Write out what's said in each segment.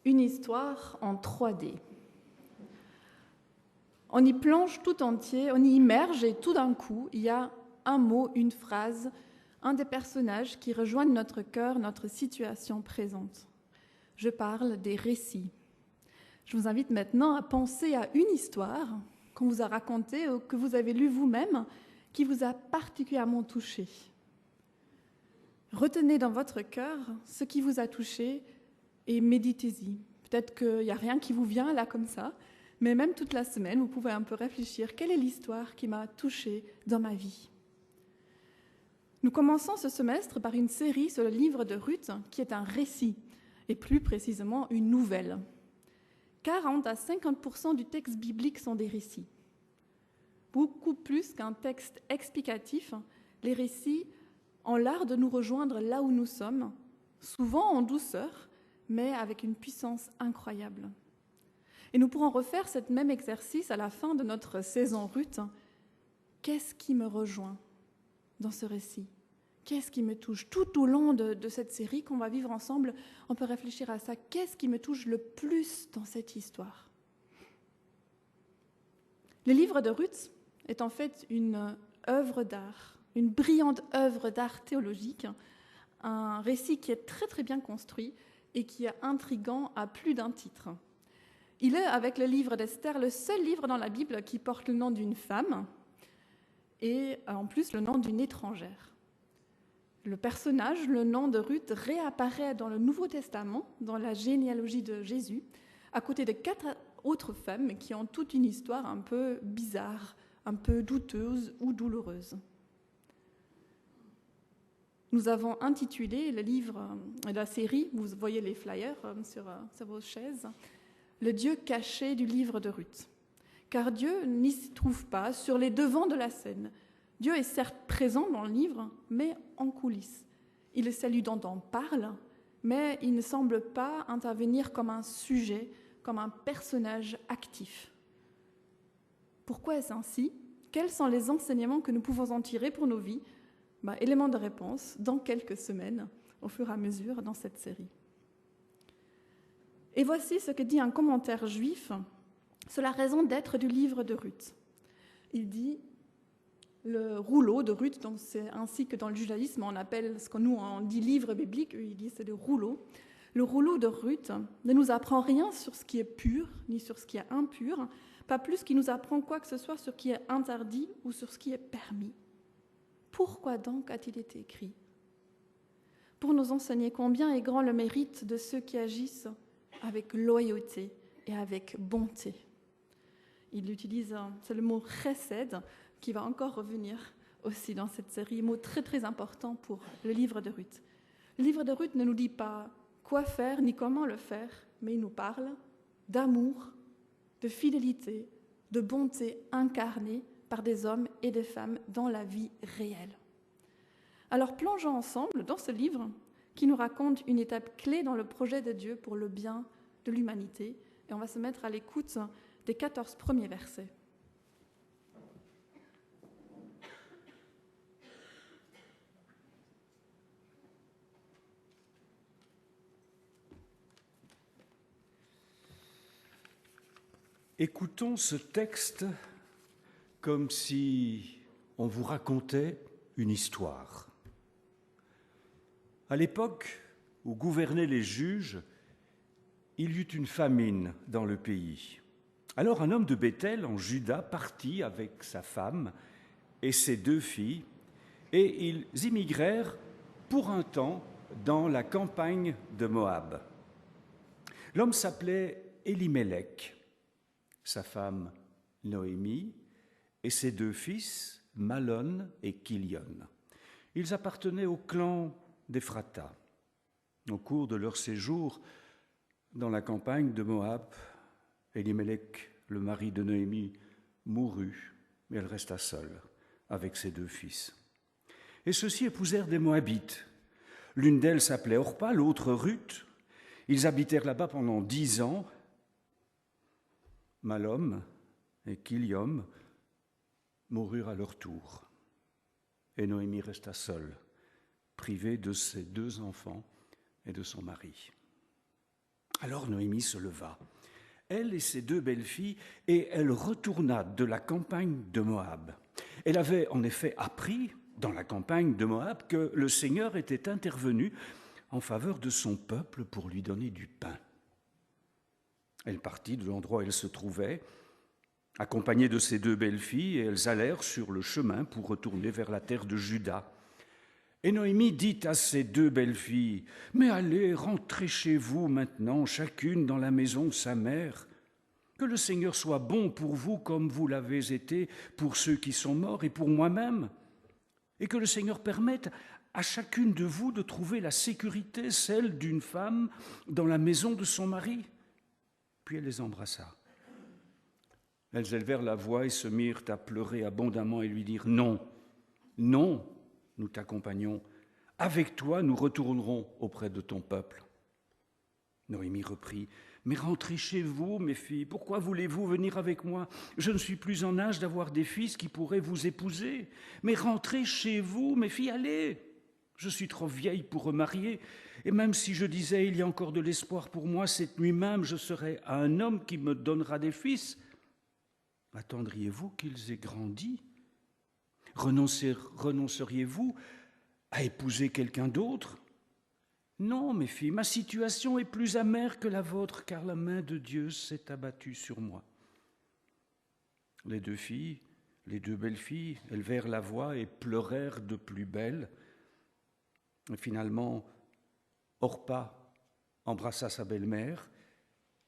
Une histoire en 3D. On y plonge tout entier, on y immerge et tout d'un coup, il y a un mot, une phrase, un des personnages qui rejoignent notre cœur, notre situation présente. Je parle des récits. Je vous invite maintenant à penser à une histoire qu'on vous a racontée ou que vous avez lue vous-même, qui vous a particulièrement touché. Retenez dans votre cœur ce qui vous a touché et méditez-y. Peut-être qu'il n'y a rien qui vous vient là comme ça, mais même toute la semaine, vous pouvez un peu réfléchir. Quelle est l'histoire qui m'a touchée dans ma vie ? Nous commençons ce semestre par une série sur le livre de Ruth, qui est un récit, et plus précisément une nouvelle. 40 à 50% du texte biblique sont des récits. Beaucoup plus qu'un texte explicatif, les récits ont l'art de nous rejoindre là où nous sommes, souvent en douceur, mais avec une puissance incroyable. Et nous pourrons refaire ce même exercice à la fin de notre saison Ruth. Qu'est-ce qui me rejoint dans ce récit ? Qu'est-ce qui me touche ? Tout au long de cette série qu'on va vivre ensemble, on peut réfléchir à ça. Qu'est-ce qui me touche le plus dans cette histoire ? Le livre de Ruth est en fait une œuvre d'art, une brillante œuvre d'art théologique, un récit qui est très très bien construit et qui est intriguant à plus d'un titre. Il est, avec le livre d'Esther, le seul livre dans la Bible qui porte le nom d'une femme et en plus le nom d'une étrangère. Le personnage, le nom de Ruth, réapparaît dans le Nouveau Testament, dans la généalogie de Jésus, à côté de 4 autres femmes qui ont toute une histoire un peu bizarre, un peu douteuse ou douloureuse. Nous avons intitulé le livre, la série, vous voyez les flyers sur vos chaises, « Le Dieu caché du livre de Ruth ». Car Dieu n'y se trouve pas sur les devants de la scène. Dieu est certes présent dans le livre, mais en coulisses. Il est celui dont on parle, mais il ne semble pas intervenir comme un sujet, comme un personnage actif. Pourquoi est-ce ainsi ? Quels sont les enseignements que nous pouvons en tirer pour nos vies ? Élément de réponse dans quelques semaines, au fur et à mesure, dans cette série. Et voici ce que dit un commentaire juif sur la raison d'être du livre de Ruth. Il dit, le rouleau de Ruth, donc c'est ainsi que dans le judaïsme on appelle ce que nous on dit livre biblique, eux ils disent c'est le rouleau. Le rouleau de Ruth ne nous apprend rien sur ce qui est pur, ni sur ce qui est impur, pas plus qu'il nous apprend quoi que ce soit sur ce qui est interdit ou sur ce qui est permis. Pourquoi donc a-t-il été écrit ? Pour nous enseigner combien est grand le mérite de ceux qui agissent avec loyauté et avec bonté. Il utilise, c'est le mot chesed, qui va encore revenir aussi dans cette série, mot très très important pour le livre de Ruth. Le livre de Ruth ne nous dit pas quoi faire ni comment le faire, mais il nous parle d'amour, de fidélité, de bonté incarnée par des hommes et des femmes dans la vie réelle. Alors plongeons ensemble dans ce livre qui nous raconte une étape clé dans le projet de Dieu pour le bien de l'humanité. Et on va se mettre à l'écoute des 14 premiers versets. Écoutons ce texte comme si on vous racontait une histoire. À l'époque où gouvernaient les juges, il y eut une famine dans le pays. Alors un homme de Béthel, en Juda, partit avec sa femme et ses 2 filles, et ils immigrèrent pour un temps dans la campagne de Moab. L'homme s'appelait Élimélec, sa femme Noémie et ses 2 fils, Malon et Kilion. Ils appartenaient au clan d'Éphrata. Au cours de leur séjour dans la campagne de Moab, Élimélec, le mari de Noémie, mourut, mais elle resta seule avec ses 2 fils. Et ceux-ci épousèrent des Moabites. L'une d'elles s'appelait Orpa, l'autre Ruth. Ils habitèrent là-bas pendant 10 ans. Malom et Kiliom moururent à leur tour. Et Noémie resta seule, privée de ses 2 enfants et de son mari. Alors Noémie se leva, elle et ses 2 belles-filles, et elle retourna de la campagne de Moab. Elle avait en effet appris dans la campagne de Moab que le Seigneur était intervenu en faveur de son peuple pour lui donner du pain. Elle partit de l'endroit où elle se trouvait, accompagnée de ses 2 belles-filles, et elles allèrent sur le chemin pour retourner vers la terre de Juda. Et Noémie dit à ses 2 belles-filles, « Mais allez, rentrez chez vous maintenant, chacune dans la maison de sa mère. Que le Seigneur soit bon pour vous comme vous l'avez été pour ceux qui sont morts et pour moi-même. Et que le Seigneur permette à chacune de vous de trouver la sécurité, celle d'une femme, dans la maison de son mari. » Puis elle les embrassa. Elles élevèrent la voix et se mirent à pleurer abondamment et lui dirent, « Non, non, nous t'accompagnons. Avec toi, nous retournerons auprès de ton peuple. » Noémie reprit, « Mais rentrez chez vous, mes filles. Pourquoi voulez-vous venir avec moi? Je ne suis plus en âge d'avoir des fils qui pourraient vous épouser. Mais rentrez chez vous, mes filles, allez. Je suis trop vieille pour remarier. Et même si je disais, il y a encore de l'espoir pour moi, cette nuit même, je serai à un homme qui me donnera des fils. Attendriez-vous qu'ils aient grandi? Renonceriez-vous à épouser quelqu'un d'autre? Non, mes filles, ma situation est plus amère que la vôtre, car la main de Dieu s'est abattue sur moi. » Les 2 filles, les 2 belles-filles, élevèrent la voix et pleurèrent de plus belle. Et finalement, Orpa embrassa sa belle-mère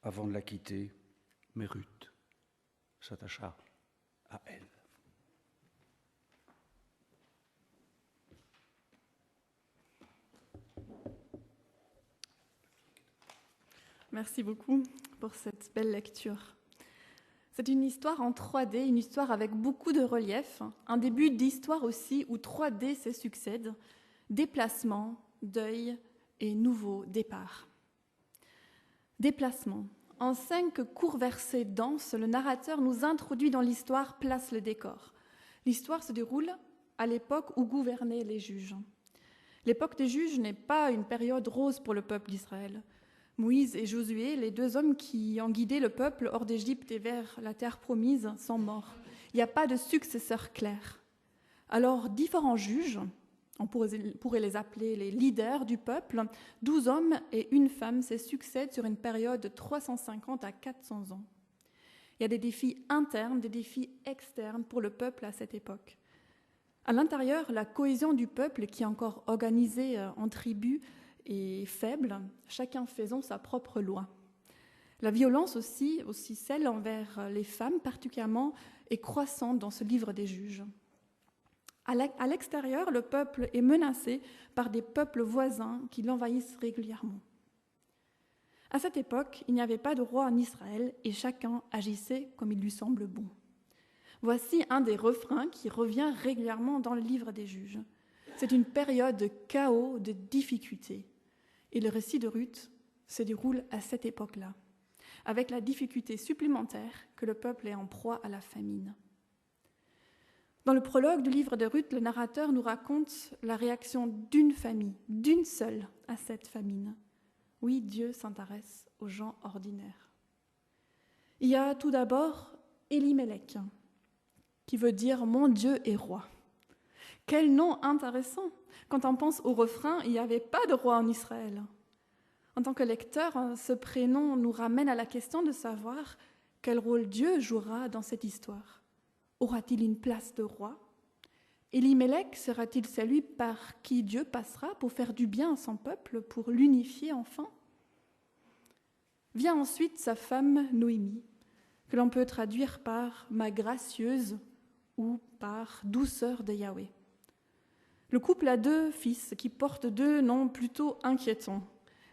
avant de la quitter, mais Ruth s'attacha à elle. Merci beaucoup pour cette belle lecture. C'est une histoire en 3D, une histoire avec beaucoup de relief, un début d'histoire aussi où 3D se succèdent, déplacement, deuil et nouveau départ. Déplacement. En 5 courts versets denses, le narrateur nous introduit dans l'histoire, place le décor. L'histoire se déroule à l'époque où gouvernaient les juges. L'époque des juges n'est pas une période rose pour le peuple d'Israël. Moïse et Josué, les 2 hommes qui ont guidé le peuple hors d'Égypte et vers la terre promise, sont morts. Il n'y a pas de successeur clair. Alors, différents juges, on pourrait les appeler les leaders du peuple, 12 hommes et une femme se succèdent sur une période de 350 à 400 ans. Il y a des défis internes, des défis externes pour le peuple à cette époque. À l'intérieur, la cohésion du peuple, qui est encore organisée en tribus, est faible, chacun faisant sa propre loi. La violence aussi celle envers les femmes particulièrement, est croissante dans ce livre des juges. À l'extérieur, le peuple est menacé par des peuples voisins qui l'envahissent régulièrement. À cette époque, il n'y avait pas de roi en Israël et chacun agissait comme il lui semble bon. Voici un des refrains qui revient régulièrement dans le livre des juges. C'est une période de chaos, de difficultés. Et le récit de Ruth se déroule à cette époque-là, avec la difficulté supplémentaire que le peuple est en proie à la famine. Dans le prologue du livre de Ruth, le narrateur nous raconte la réaction d'une famille, d'une seule, à cette famine. Oui, Dieu s'intéresse aux gens ordinaires. Il y a tout d'abord Elimelech, qui veut dire « Mon Dieu est roi ». Quel nom intéressant! Quand on pense au refrain, il n'y avait pas de roi en Israël. En tant que lecteur, ce prénom nous ramène à la question de savoir quel rôle Dieu jouera dans cette histoire. Aura-t-il une place de roi? Elimelech sera-t-il celui par qui Dieu passera pour faire du bien à son peuple, pour l'unifier enfin? Vient ensuite sa femme Noémie, que l'on peut traduire par « ma gracieuse » ou par « douceur de Yahweh ». Le couple a 2 fils qui portent 2 noms plutôt inquiétants,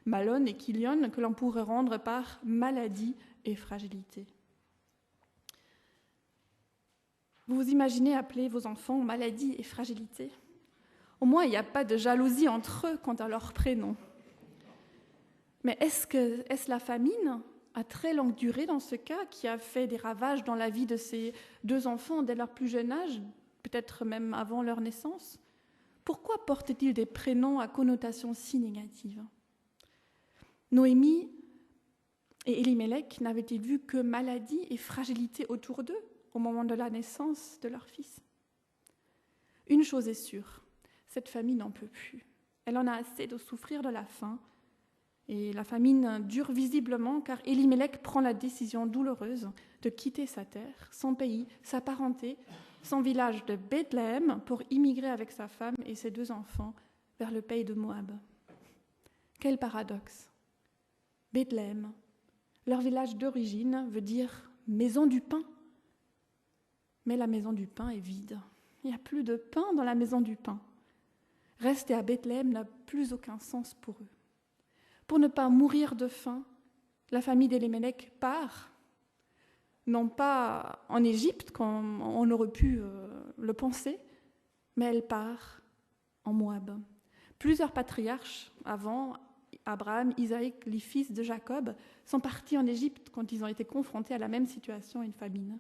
Malon et Kilion, que l'on pourrait rendre par maladie et fragilité. Vous vous imaginez appeler vos enfants maladie et fragilité? Au moins, il n'y a pas de jalousie entre eux quant à leur prénom. Mais est-ce la famine à très longue durée dans ce cas qui a fait des ravages dans la vie de ces 2 enfants dès leur plus jeune âge, peut-être même avant leur naissance? Pourquoi portent-ils des prénoms à connotation si négative? Noémie Et Elimelech n'avait-il vu que maladie et fragilité autour d'eux au moment de la naissance de leur fils? Une chose est sûre, cette famille n'en peut plus. Elle en a assez de souffrir de la faim. Et la famine dure visiblement car Elimelech prend la décision douloureuse de quitter sa terre, son pays, sa parenté, son village de Bethléem pour immigrer avec sa femme et ses 2 enfants vers le pays de Moab. Quel paradoxe! Bethléem, leur village d'origine, veut dire « maison du pain ». Mais la maison du pain est vide. Il n'y a plus de pain dans la maison du pain. Rester à Bethléem n'a plus aucun sens pour eux. Pour ne pas mourir de faim, la famille d'Elimelech part, non pas en Égypte, comme on aurait pu le penser, mais elle part en Moab. Plusieurs patriarches avant, Abraham, Isaac, les fils de Jacob, sont partis en Égypte quand ils ont été confrontés à la même situation, une famine.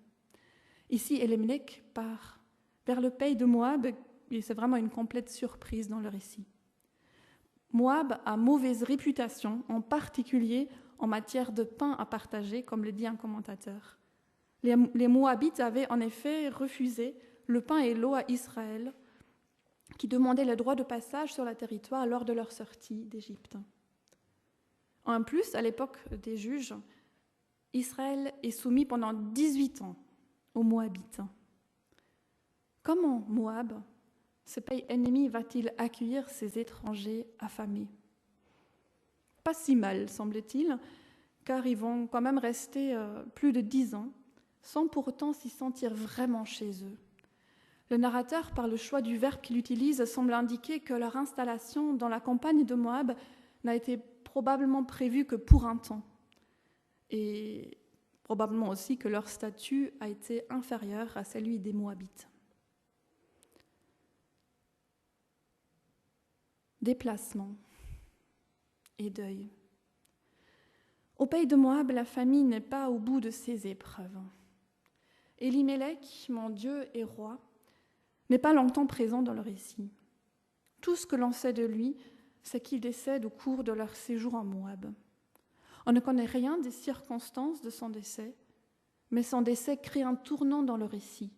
Ici, Elimelech part vers le pays de Moab, et c'est vraiment une complète surprise dans le récit. Moab a mauvaise réputation, en particulier en matière de pain à partager, comme le dit un commentateur. Les Moabites avaient en effet refusé le pain et l'eau à Israël, qui demandait le droit de passage sur le territoire lors de leur sortie d'Égypte. En plus, à l'époque des juges, Israël est soumis pendant 18 ans aux Moabites. Comment Moab, ce pays ennemi, va-t-il accueillir ces étrangers affamés? Pas si mal, semble-t-il, car ils vont quand même rester plus de 10 ans, sans pour autant s'y sentir vraiment chez eux. Le narrateur, par le choix du verbe qu'il utilise, semble indiquer que leur installation dans la campagne de Moab n'a été probablement prévue que pour un temps, et probablement aussi que leur statut a été inférieur à celui des Moabites. Déplacement et deuil. Au pays de Moab, la famille n'est pas au bout de ses épreuves. Elimelech, mon Dieu et roi, n'est pas longtemps présent dans le récit. Tout ce que l'on sait de lui, c'est qu'il décède au cours de leur séjour en Moab. On ne connaît rien des circonstances de son décès, mais son décès crée un tournant dans le récit.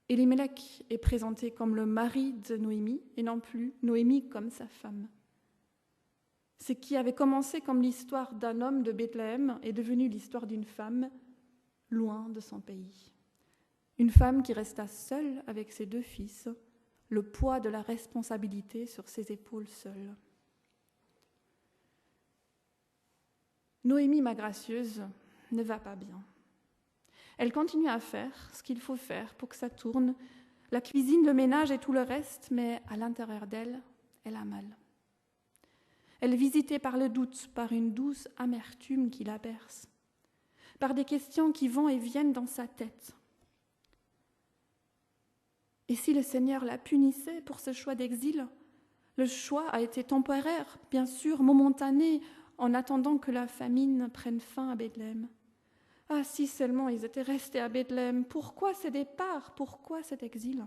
Elimelech est présenté comme le mari de Noémie et non plus Noémie comme sa femme. Ce qui avait commencé comme l'histoire d'un homme de Bethléem est devenu l'histoire d'une femme loin de son pays. Une femme qui resta seule avec ses 2 fils, le poids de la responsabilité sur ses épaules seules. Noémie, ma gracieuse, ne va pas bien. Elle continue à faire ce qu'il faut faire pour que ça tourne, la cuisine, le ménage et tout le reste, mais à l'intérieur d'elle, elle a mal. Elle est visitée par le doute, par une douce amertume qui la berce, par des questions qui vont et viennent dans sa tête. Et si le Seigneur la punissait pour ce choix d'exil? Le choix a été temporaire, bien sûr, momentané, en attendant que la famine prenne fin à Bethléem. Ah, si seulement ils étaient restés à Bethléem, pourquoi ce départ? Pourquoi cet exil?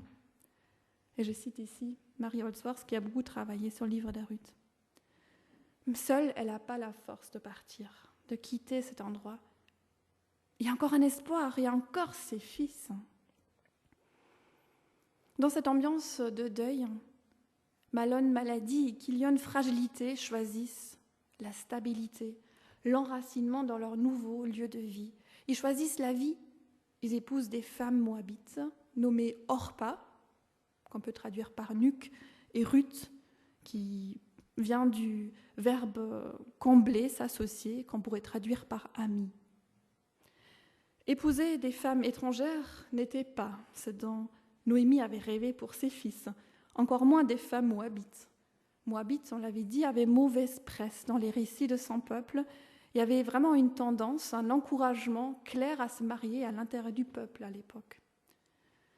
Et je cite ici Marie Holdsworth, qui a beaucoup travaillé sur le livre de Ruth. Seule, elle n'a pas la force de partir, de quitter cet endroit. Il y a encore un espoir, il y a encore ses fils. Dans cette ambiance de deuil, Mahlon, maladie, et Kilion, fragilité, choisissent la stabilité, l'enracinement dans leur nouveau lieu de vie. Ils choisissent la vie. Ils épousent des femmes moabites, nommées Orpa, qu'on peut traduire par nuque, et Ruth, qui vient du verbe combler, s'associer, qu'on pourrait traduire par ami. Épouser des femmes étrangères n'était pas ce dont Noémie avait rêvé pour ses fils, encore moins des femmes moabites. Moabites, on l'avait dit, avaient mauvaise presse dans les récits de son peuple. Il y avait vraiment une tendance, un encouragement clair à se marier à l'intérieur du peuple à l'époque.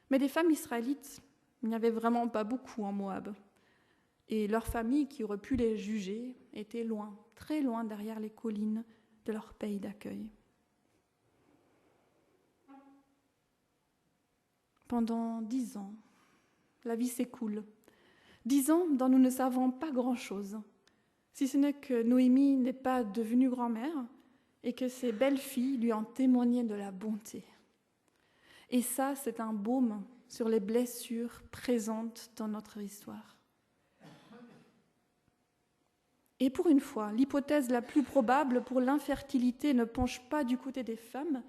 Mais des femmes israélites, il n'y avait vraiment pas beaucoup en Moab. Et leurs familles qui auraient pu les juger étaient loin, très loin derrière les collines de leur pays d'accueil. Pendant 10 ans, la vie s'écoule. 10 ans dont nous ne savons pas grand-chose, si ce n'est que Noémie n'est pas devenue grand-mère et que ses belles-filles lui ont témoigné de la bonté. Et ça, c'est un baume sur les blessures présentes dans notre histoire. Et pour une fois, l'hypothèse la plus probable pour l'infertilité ne penche pas du côté des femmes,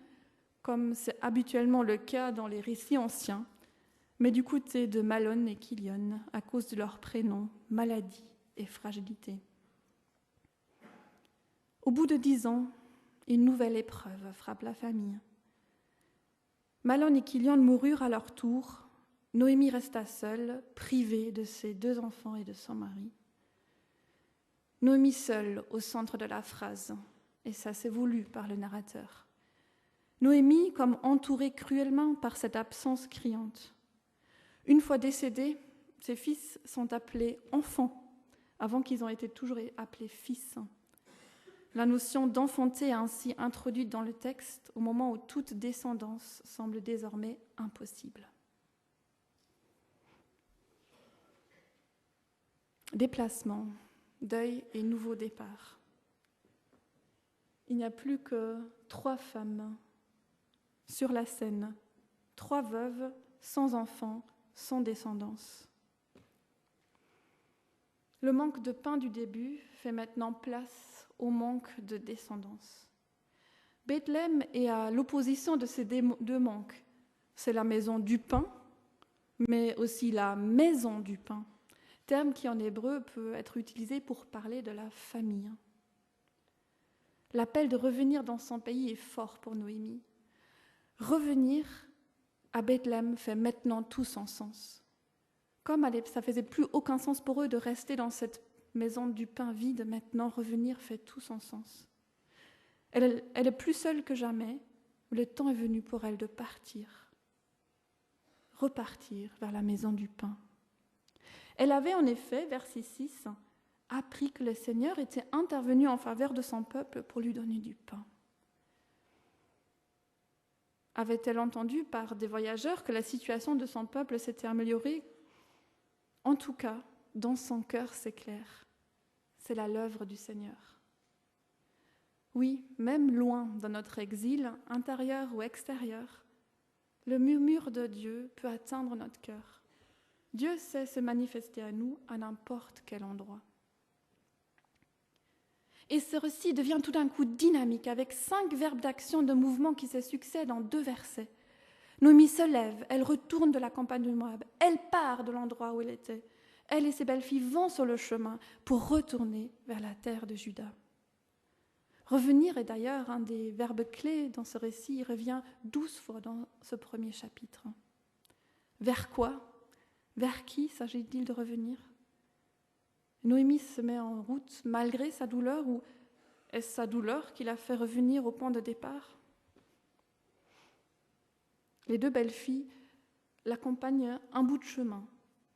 comme c'est habituellement le cas dans les récits anciens, mais du côté de Malone et Kilion, à cause de leurs prénoms, maladie et fragilité. Au bout de 10 ans, une nouvelle épreuve frappe la famille. Malone et Kilion moururent à leur tour. Noémie resta seule, privée de ses 2 enfants et de son mari. Noémie seule au centre de la phrase, et ça c'est voulu par le narrateur. Noémie comme entourée cruellement par cette absence criante. Une fois décédés, ses fils sont appelés enfants, avant qu'ils aient été toujours appelés fils. La notion d'enfanter est ainsi introduite dans le texte au moment où toute descendance semble désormais impossible. Déplacement, deuil et nouveau départ. Il n'y a plus que 3 femmes sur la scène, 3 veuves, sans enfants, sans descendance. Le manque de pain du début fait maintenant place au manque de descendance. Bethléem est à l'opposition de ces 2 manques. C'est la maison du pain, mais aussi la maison du pain, terme qui en hébreu peut être utilisé pour parler de la famille. L'appel de revenir dans son pays est fort pour Noémie. Revenir à Bethléem fait maintenant tout son sens. Comme ça faisait plus aucun sens pour eux de rester dans cette maison du pain vide, maintenant revenir fait tout son sens. Elle est plus seule que jamais, le temps est venu pour elle de partir, repartir vers la maison du pain. Elle avait en effet, verset 6, appris que le Seigneur était intervenu en faveur de son peuple pour lui donner du pain. Avait-elle entendu par des voyageurs que la situation de son peuple s'était améliorée? En tout cas, dans son cœur, c'est clair. C'est là l'œuvre du Seigneur. Oui, même loin dans notre exil, intérieur ou extérieur, le murmure de Dieu peut atteindre notre cœur. Dieu sait se manifester à nous à n'importe quel endroit. Et ce récit devient tout d'un coup dynamique avec 5 verbes d'action de mouvement qui se succèdent en 2 versets. Noémie se lève, elle retourne de la campagne de Moab, elle part de l'endroit où elle était. Elle et ses belles-filles vont sur le chemin pour retourner vers la terre de Juda. Revenir est d'ailleurs un des verbes clés dans ce récit, il revient 12 fois dans ce premier chapitre. Vers quoi? Vers qui s'agit-il de revenir? Noémie se met en route malgré sa douleur, ou est-ce sa douleur qui l'a fait revenir au point de départ? Les 2 belles-filles l'accompagnent un bout de chemin,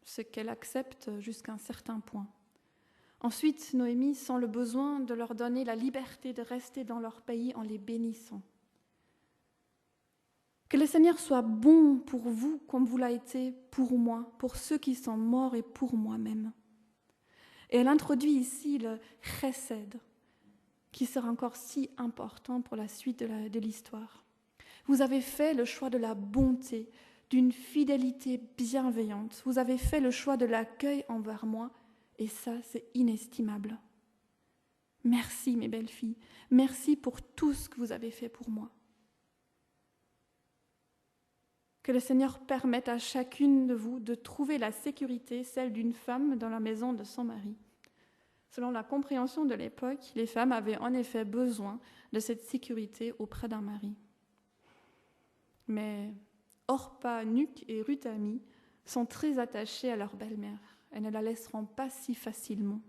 ce qu'elle accepte jusqu'à un certain point. Ensuite, Noémie sent le besoin de leur donner la liberté de rester dans leur pays en les bénissant. Que le Seigneur soit bon pour vous comme vous l'a été pour moi, pour ceux qui sont morts et pour moi-même. Et elle introduit ici le chesed, qui sera encore si important pour la suite de l'histoire. Vous avez fait le choix de la bonté, d'une fidélité bienveillante. Vous avez fait le choix de l'accueil envers moi, et ça, c'est inestimable. Merci, mes belles filles. Merci pour tout ce que vous avez fait pour moi. Que le Seigneur permette à chacune de vous de trouver la sécurité, celle d'une femme dans la maison de son mari. Selon la compréhension de l'époque, les femmes avaient en effet besoin de cette sécurité auprès d'un mari. Mais Orpa, Nuc et Ruth-Ami sont très attachées à leur belle-mère. Elles ne la laisseront pas si facilement.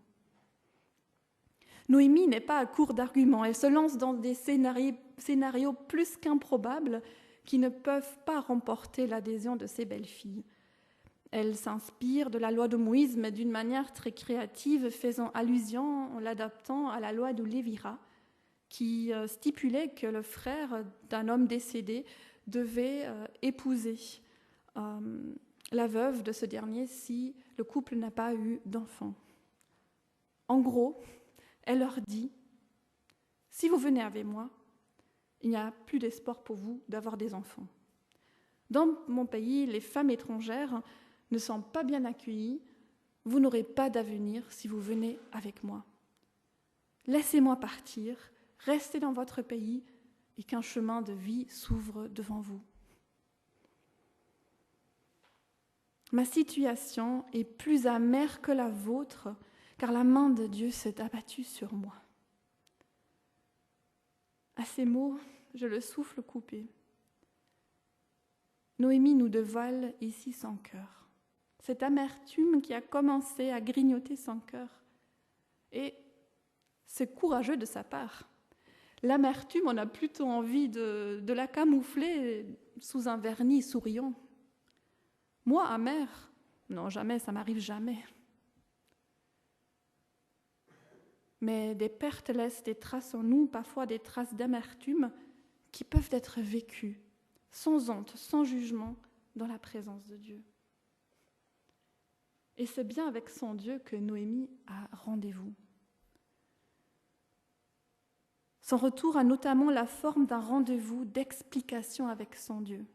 Noémie n'est pas à court d'arguments. Elle se lance dans des scénarios plus qu'improbables qui ne peuvent pas remporter l'adhésion de ses belles-filles. Elle s'inspire de la loi de Moïse, mais d'une manière très créative, faisant allusion, en l'adaptant à la loi de Lévira, qui stipulait que le frère d'un homme décédé devait épouser la veuve de ce dernier si le couple n'a pas eu d'enfant. En gros, elle leur dit « Si vous venez avec moi, il n'y a plus d'espoir pour vous d'avoir des enfants. Dans mon pays, les femmes étrangères ne sont pas bien accueillies. Vous n'aurez pas d'avenir si vous venez avec moi. Laissez-moi partir, restez dans votre pays et qu'un chemin de vie s'ouvre devant vous. Ma situation est plus amère que la vôtre, car la main de Dieu s'est abattue sur moi. À ces mots, je le souffle coupé. Noémie nous dévoile ici son cœur. Cette amertume qui a commencé à grignoter son cœur. Et c'est courageux de sa part. L'amertume, on a plutôt envie de la camoufler sous un vernis souriant. Moi, amère, non, jamais, ça m'arrive jamais. Mais des pertes laissent des traces en nous, parfois des traces d'amertume qui peuvent être vécues, sans honte, sans jugement, dans la présence de Dieu. Et c'est bien avec son Dieu que Noémie a rendez-vous. Son retour a notamment la forme d'un rendez-vous d'explication avec son Dieu.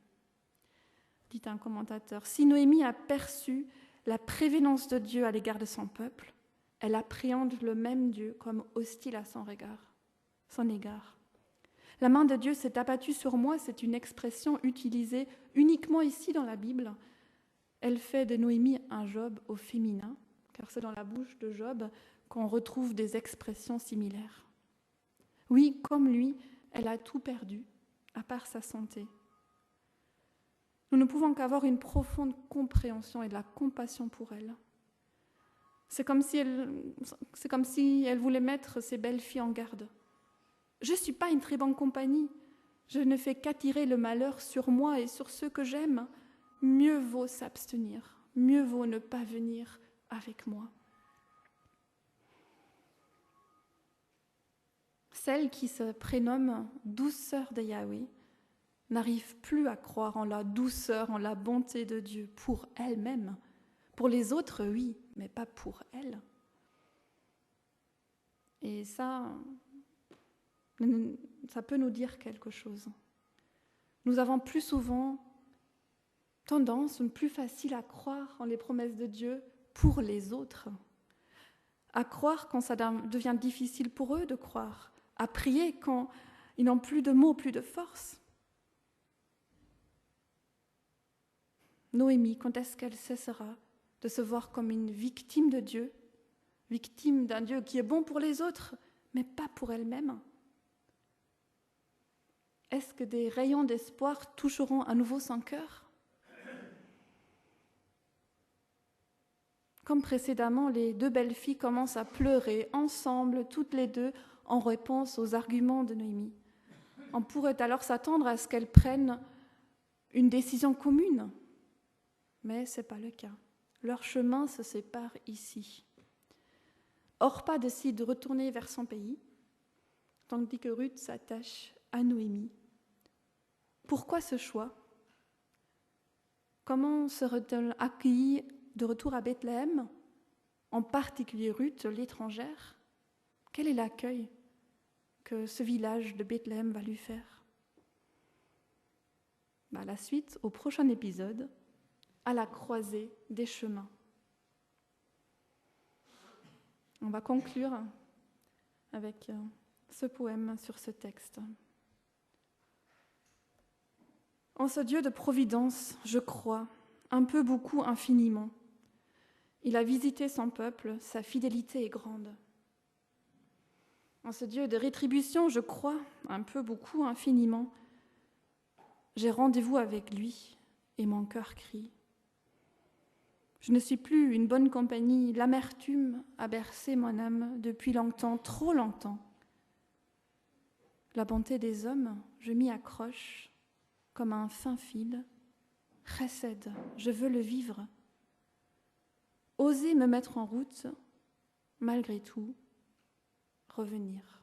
Dit un commentateur, si Noémie a perçu la prévenance de Dieu à l'égard de son peuple, elle appréhende le même Dieu comme hostile à son égard. La main de Dieu s'est abattue sur moi, c'est une expression utilisée uniquement ici dans la Bible. Elle fait de Noémie un Job au féminin, car c'est dans la bouche de Job qu'on retrouve des expressions similaires. Oui, comme lui, elle a tout perdu, à part sa santé. Nous ne pouvons qu'avoir une profonde compréhension et de la compassion pour elle. C'est comme si elle voulait mettre ses belles filles en garde. Je ne suis pas une très bonne compagnie. Je ne fais qu'attirer le malheur sur moi et sur ceux que j'aime. Mieux vaut s'abstenir. Mieux vaut ne pas venir avec moi. Celle qui se prénomme douceur de Yahweh n'arrive plus à croire en la douceur, en la bonté de Dieu pour elle-même. Pour les autres, oui, mais pas pour elle. Et ça peut nous dire quelque chose. Nous avons plus souvent tendance, plus facile à croire en les promesses de Dieu pour les autres, à croire quand ça devient difficile pour eux de croire, à prier quand ils n'ont plus de mots, plus de force. Noémie, quand est-ce qu'elle cessera de se voir comme une victime de Dieu, victime d'un Dieu qui est bon pour les autres, mais pas pour elle-même? Est-ce que des rayons d'espoir toucheront à nouveau son cœur? Comme précédemment, les deux belles filles commencent à pleurer ensemble, toutes les deux, en réponse aux arguments de Noémie. On pourrait alors s'attendre à ce qu'elles prennent une décision commune, mais ce n'est pas le cas. Leur chemin se sépare ici. Orpa décide de retourner vers son pays, tandis que Ruth s'attache à Noémie. Pourquoi ce choix? Comment serait-elle accueillie de retour à Bethléem, en particulier Ruth, l'étrangère? Quel est l'accueil que ce village de Bethléem va lui faire? La suite, au prochain épisode, à la croisée des chemins. On va conclure avec ce poème sur ce texte. En ce Dieu de providence, je crois, un peu, beaucoup, infiniment. Il a visité son peuple, sa fidélité est grande. En ce Dieu de rétribution, je crois, un peu, beaucoup, infiniment. J'ai rendez-vous avec lui et mon cœur crie. Je ne suis plus une bonne compagnie, l'amertume a bercé mon âme depuis longtemps, trop longtemps. La bonté des hommes, je m'y accroche comme un fin fil. Chesed, je veux le vivre. Oser me mettre en route, malgré tout, revenir.